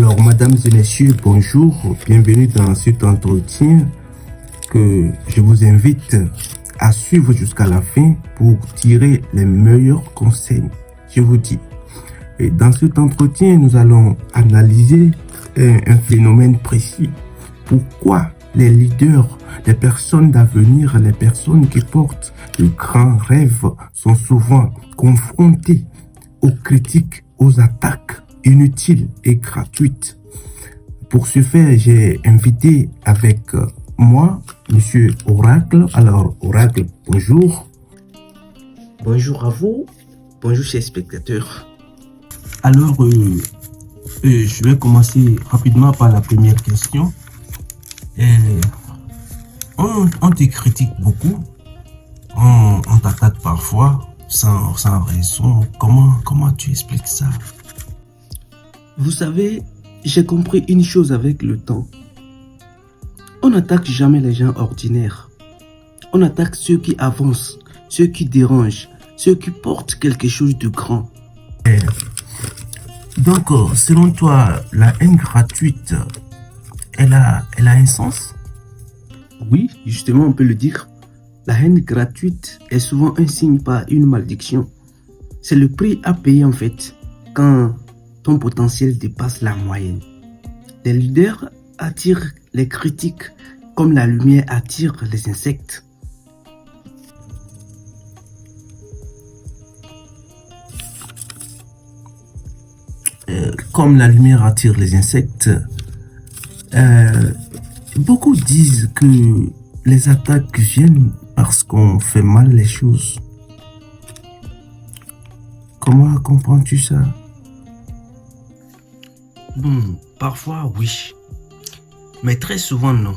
Alors, mesdames et messieurs, bonjour. Bienvenue dans cet entretien que je vous invite à suivre jusqu'à la fin pour tirer les meilleurs conseils. Je vous dis. Et dans cet entretien, nous allons analyser un phénomène précis. Pourquoi les leaders, les personnes d'avenir, les personnes qui portent de grands rêves sont souvent confrontés aux critiques, aux attaques inutiles et gratuites. Pour ce faire, j'ai invité avec moi Monsieur Oracle. Alors, Oracle, bonjour. Bonjour à vous. Bonjour, chers spectateurs. Alors, je vais commencer rapidement par la première question. On te critique beaucoup, on t'attaque parfois sans raison. Comment tu expliques ça? Vous savez, j'ai compris une chose avec le temps. On n'attaque jamais les gens ordinaires. On attaque ceux qui avancent, ceux qui dérangent, ceux qui portent quelque chose de grand. Donc, selon toi, la haine gratuite, elle a un sens? Oui, justement, on peut le dire. La haine gratuite est souvent un signe, pas une malédiction. C'est le prix à payer en fait, quand ton potentiel dépasse la moyenne. Les leaders attirent les critiques comme la lumière attire les insectes. Comme la lumière attire les insectes, beaucoup disent que les attaques viennent parce qu'on fait mal les choses. Comment comprends-tu ça? Parfois oui, mais très souvent non.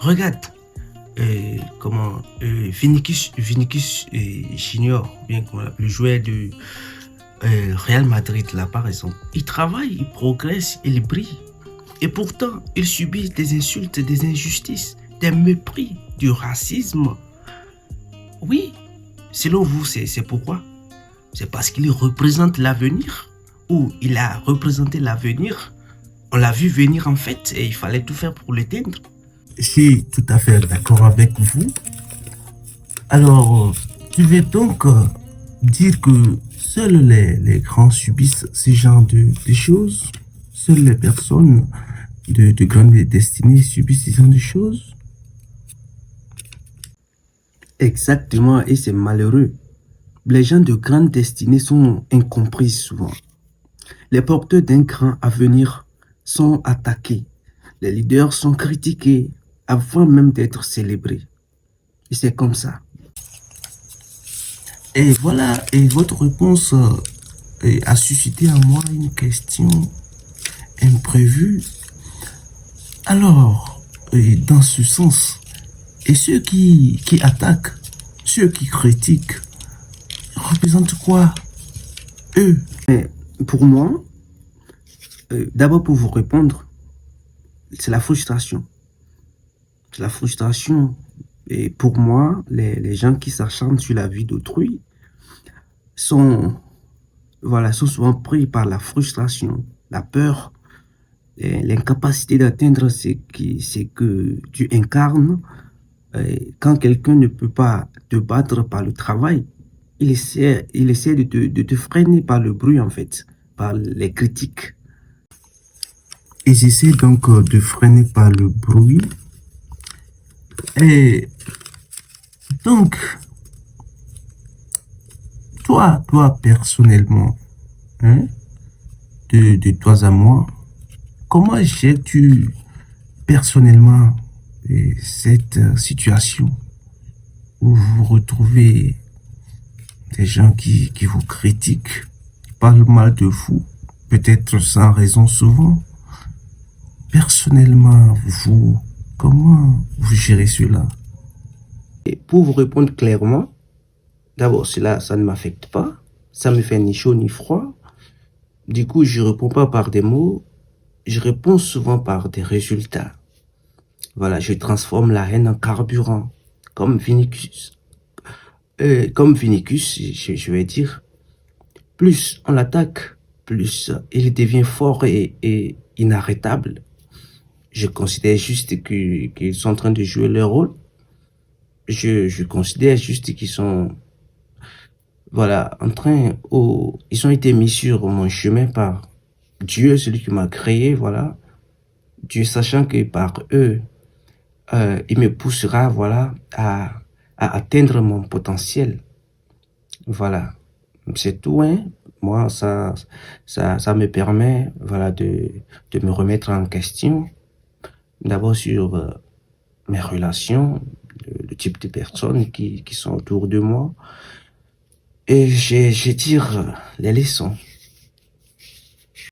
Regarde, Vinicius Junior, bien le joueur de Real Madrid là par exemple, il travaille, il progresse, il brille. Et pourtant, il subit des insultes, des injustices, des mépris, du racisme. Oui, selon vous, c'est pourquoi? C'est parce qu'il représente l'avenir, ou il a représenté l'avenir. On l'a vu venir en fait, et il fallait tout faire pour l'éteindre. Je suis tout à fait d'accord avec vous. Alors, tu veux donc dire que seuls les grands subissent ce genre de choses? Seules les personnes de grande destinée subissent ce genre de choses? Exactement, et c'est malheureux. Les gens de grande destinée sont incompris souvent. Les porteurs d'un grand avenir sont attaqués. Les leaders sont critiqués avant même d'être célébrés. Et c'est comme ça. Et voilà, et votre réponse a suscité en moi une question imprévue. Alors, dans ce sens, et ceux qui attaquent, ceux qui critiquent, représentent quoi, eux? Mais pour moi, d'abord pour vous répondre, c'est la frustration. C'est la frustration. Et pour moi, les gens qui s'acharnent sur la vie d'autrui sont souvent pris par la frustration, la peur, l'incapacité d'atteindre ce que tu incarnes. Quand quelqu'un ne peut pas te battre par le travail, il essaie de te freiner par le bruit en fait, par les critiques. Ils essaient donc de freiner par le bruit. Et donc, toi personnellement, hein, de toi à moi, comment gères-tu personnellement cette situation où vous vous retrouvez des gens qui vous critiquent, qui parlent mal de vous, peut-être sans raison souvent? Personnellement, comment vous gérez cela? Et pour vous répondre clairement, d'abord, ça ne m'affecte pas. Ça me fait ni chaud ni froid. Du coup, je réponds pas par des mots. Je réponds souvent par des résultats. Voilà, je transforme la haine en carburant. Comme Vinicius. Je vais dire. Plus on l'attaque, plus il devient fort et inarrêtables. Je considère juste qu'ils sont en train de jouer leur rôle. Je considère juste qu'ils sont, voilà, ils ont été mis sur mon chemin par Dieu, celui qui m'a créé, voilà. Dieu sachant que par eux, il me poussera, voilà, à atteindre mon potentiel. Voilà. C'est tout, hein. Moi, ça me permet, voilà, de me remettre en question. D'abord sur mes relations, le type de personnes qui sont autour de moi. Et je tire les leçons.